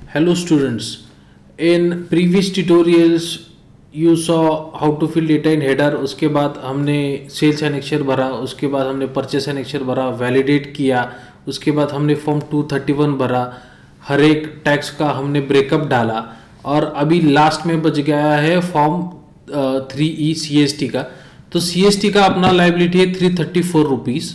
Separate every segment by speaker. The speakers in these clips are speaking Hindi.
Speaker 1: Hello students, in previous tutorials you saw how to fill data in header. उसके बाद हमने सेल्स एनेक्चर भरा, उसके बाद हमने परचेस एनेक्चर भरा, वैलिडेट किया, उसके बाद हमने फॉर्म 231 भरा, हर एक टैक्स का हमने ब्रेकअप डाला और अभी लास्ट में बच गया है फॉर्म 3E CST का। तो CST का अपना लाइबिलिटी है 334 रुपीज़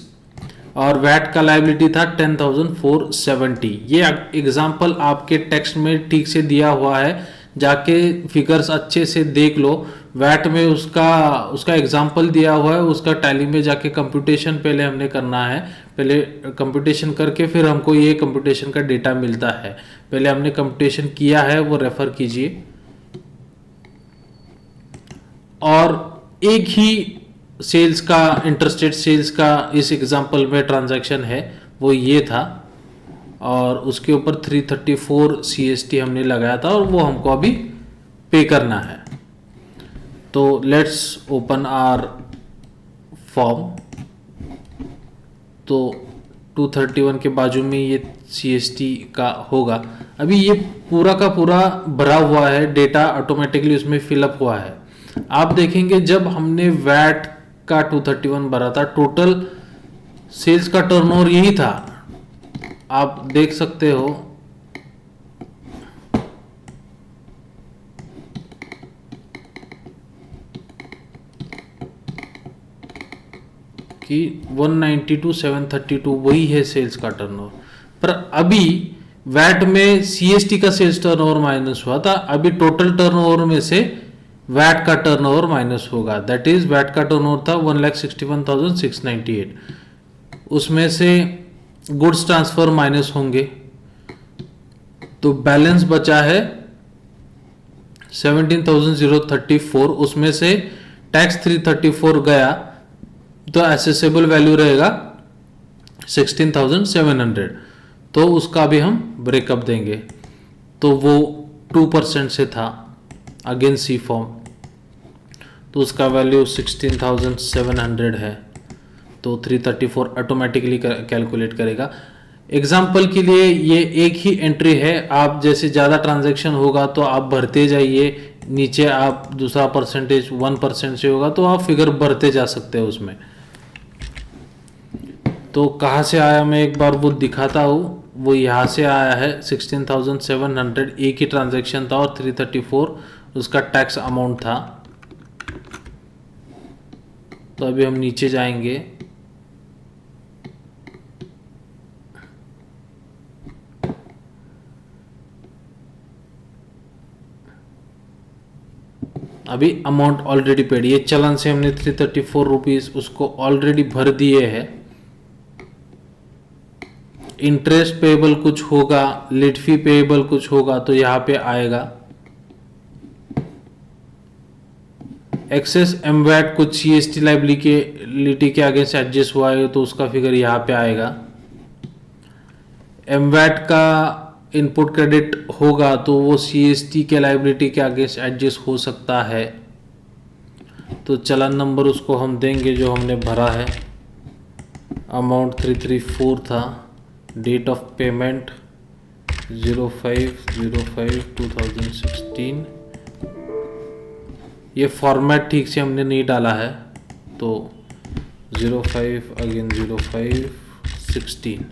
Speaker 1: और वैट का लाइबिलिटी था 10,470। ये एग्जाम्पल आपके टेक्स्ट में ठीक से दिया हुआ है, जाके फिगर्स अच्छे से देख लो। वैट में उसका एग्जाम्पल दिया हुआ है, उसका टैली में जाके कंप्यूटेशन पहले हमने करना है। पहले कंप्यूटेशन करके फिर हमको ये कंप्यूटेशन का डेटा मिलता है। पहले हमने कंप्यूटेशन किया है, वो रेफर कीजिए। और एक ही सेल्स का, इंटरस्टेट सेल्स का इस एग्जांपल में ट्रांजैक्शन है, वो ये था और उसके ऊपर 334 CST हमने लगाया था और वो हमको अभी पे करना है। तो लेट्स ओपन आवर फॉर्म। तो 231 के बाजू में ये CST का होगा। अभी ये पूरा का पूरा भरा हुआ है, डेटा ऑटोमेटिकली उसमें फिलअप हुआ है। आप देखेंगे जब हमने वैट का 231 भरा था, टोटल सेल्स का टर्नओवर यही था। आप देख सकते हो कि 192,732 वही है सेल्स का टर्नओवर। पर अभी वैट में CST का सेल्स टर्नओवर माइनस हुआ था। अभी टोटल टर्नओवर में से वैट का टर्नओवर माइनस होगा। दैट इज वैट का टर्नओवर था 1,61,698। उसमें से गुड्स ट्रांसफर माइनस होंगे, तो बैलेंस बचा है 17,034। उसमें से टैक्स 334 गया, तो एसेसेबल वैल्यू रहेगा 16,700। तो उसका भी हम ब्रेकअप देंगे। तो वो 2% से था, अगेन सी फॉर्म, तो उसका वैल्यू 16,700 है। तो 334 ऑटोमेटिकली कैलकुलेट करेगा। एग्जाम्पल के लिए ये एक ही एंट्री है। आप जैसे ज़्यादा ट्रांजैक्शन होगा तो आप भरते जाइए, नीचे आप दूसरा परसेंटेज 1% से होगा तो आप फिगर भरते जा सकते हो उसमें। तो कहाँ से आया मैं एक बार वो दिखाता हूँ। वो यहाँ से आया है 16,700, एक ही ट्रांजैक्शन था और 334 उसका टैक्स अमाउंट था। तो अभी हम नीचे जाएंगे। अभी अमाउंट ऑलरेडी पेड, ये चलन से हमने 334 रुपीज़ उसको ऑलरेडी भर दिए हैं। इंटरेस्ट पेएबल कुछ होगा, लेट फी पेएबल कुछ होगा तो यहाँ पे आएगा। एक्सेस एमवैट कुछ CST लाइबिलिटी के आगे से एडजस्ट हुआ है तो उसका फिगर यहाँ पे आएगा। एमवैट का इनपुट क्रेडिट होगा तो वो CST के लाइबिलिटी के आगे से एडजस्ट हो सकता है। तो चलन नंबर उसको हम देंगे जो हमने भरा है। अमाउंट 334 था, डेट ऑफ पेमेंट 05/05/2016। ये फॉर्मेट ठीक से हमने नहीं डाला है, तो 05 अगेन 05/16।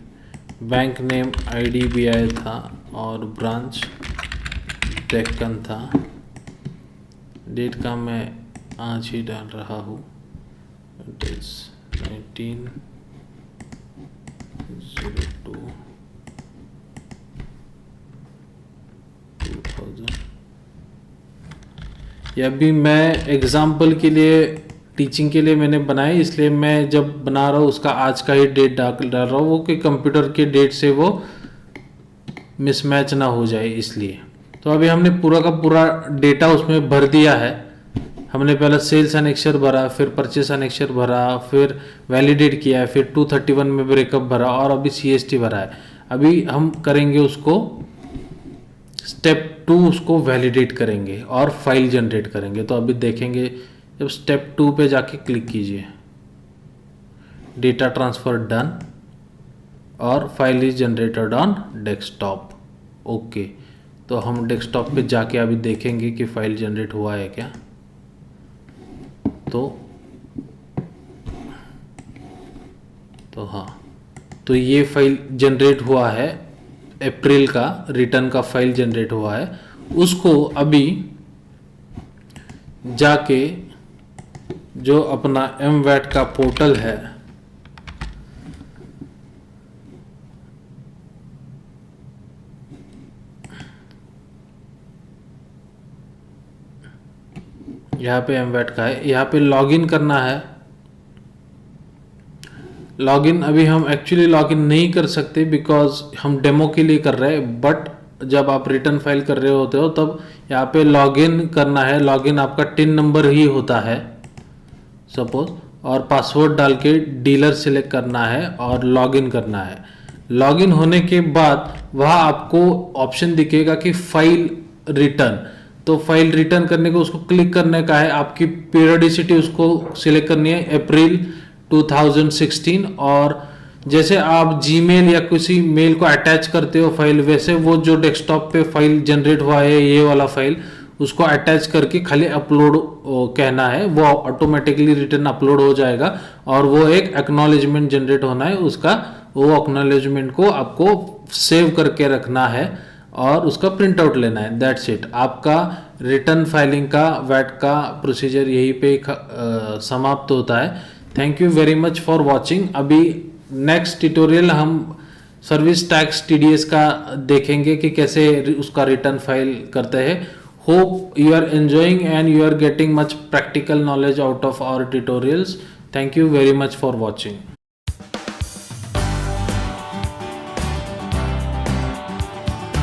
Speaker 1: बैंक नेम IDBI था और ब्रांच डेक्कन था। डेट का मैं आज ही डाल रहा हूँ, 19/02/2000। यह भी मैं एग्जाम्पल के लिए, टीचिंग के लिए मैंने बनाई, इसलिए मैं जब बना रहा हूँ उसका आज का ही डेट डाल रहा हूँ, वो कि कंप्यूटर के डेट से वो मिसमैच ना हो जाए इसलिए। तो अभी हमने पूरा का पूरा डेटा उसमें भर दिया है। हमने पहले सेल्स एनेक्चर भरा, फिर परचेस एनेक्चर भरा, फिर वैलिडेट किया, फिर 231 में ब्रेकअप भरा और अभी CST भरा है। अभी हम करेंगे उसको स्टेप 2, उसको वैलिडेट करेंगे और फाइल जनरेट करेंगे। तो अभी देखेंगे, जब स्टेप 2 पे जाके क्लिक कीजिए, डेटा ट्रांसफर डन और file is generated on desktop. Okay, तो हम डेस्कटॉप पे जाके अभी देखेंगे कि फाइल जनरेट हुआ है क्या। तो हाँ, तो ये फाइल जनरेट हुआ है, अप्रैल का रिटर्न का फाइल जनरेट हुआ है। उसको अभी जाके जो अपना MVAT का पोर्टल है, यहाँ पे MVAT का है, यहाँ पे लॉगिन करना है। लॉगिन अभी हम एक्चुअली लॉगिन नहीं कर सकते बिकॉज हम डेमो के लिए कर रहे हैं, बट जब आप रिटर्न फाइल कर रहे होते हो तब यहाँ पे लॉगिन करना है। लॉगिन आपका 3 नंबर ही होता है सपोज, और पासवर्ड डाल के डीलर सिलेक्ट करना है और लॉगिन करना है। लॉगिन होने के बाद वहाँ आपको ऑप्शन दिखेगा कि फाइल रिटर्न, तो फाइल रिटर्न करने को उसको क्लिक करने का है। आपकी पीरियडिसिटी उसको सिलेक्ट करनी है अप्रैल 2016, और जैसे आप जीमेल या किसी मेल को अटैच करते हो फाइल, वैसे वो जो डेस्कटॉप पे फाइल जनरेट हुआ है ये वाला फाइल, उसको अटैच करके खाली अपलोड कहना है, वो ऑटोमेटिकली रिटर्न अपलोड हो जाएगा। और वो एक एक्नॉलेजमेंट जनरेट होना है उसका, वो एक्नॉलेजमेंट को आपको सेव करके रखना है और उसका प्रिंट आउट लेना है। That's it. आपका रिटर्न फाइलिंग का वैट का प्रोसीजर यहीं पे समाप्त होता है। Thank you very much for watching. अभी नेक्स्ट ट्यूटोरियल हम सर्विस टैक्स TDS का देखेंगे कि कैसे उसका रिटर्न फाइल करते हैं। Hope you are enjoying and you are getting much practical knowledge out of our tutorials. Thank you very much for watching.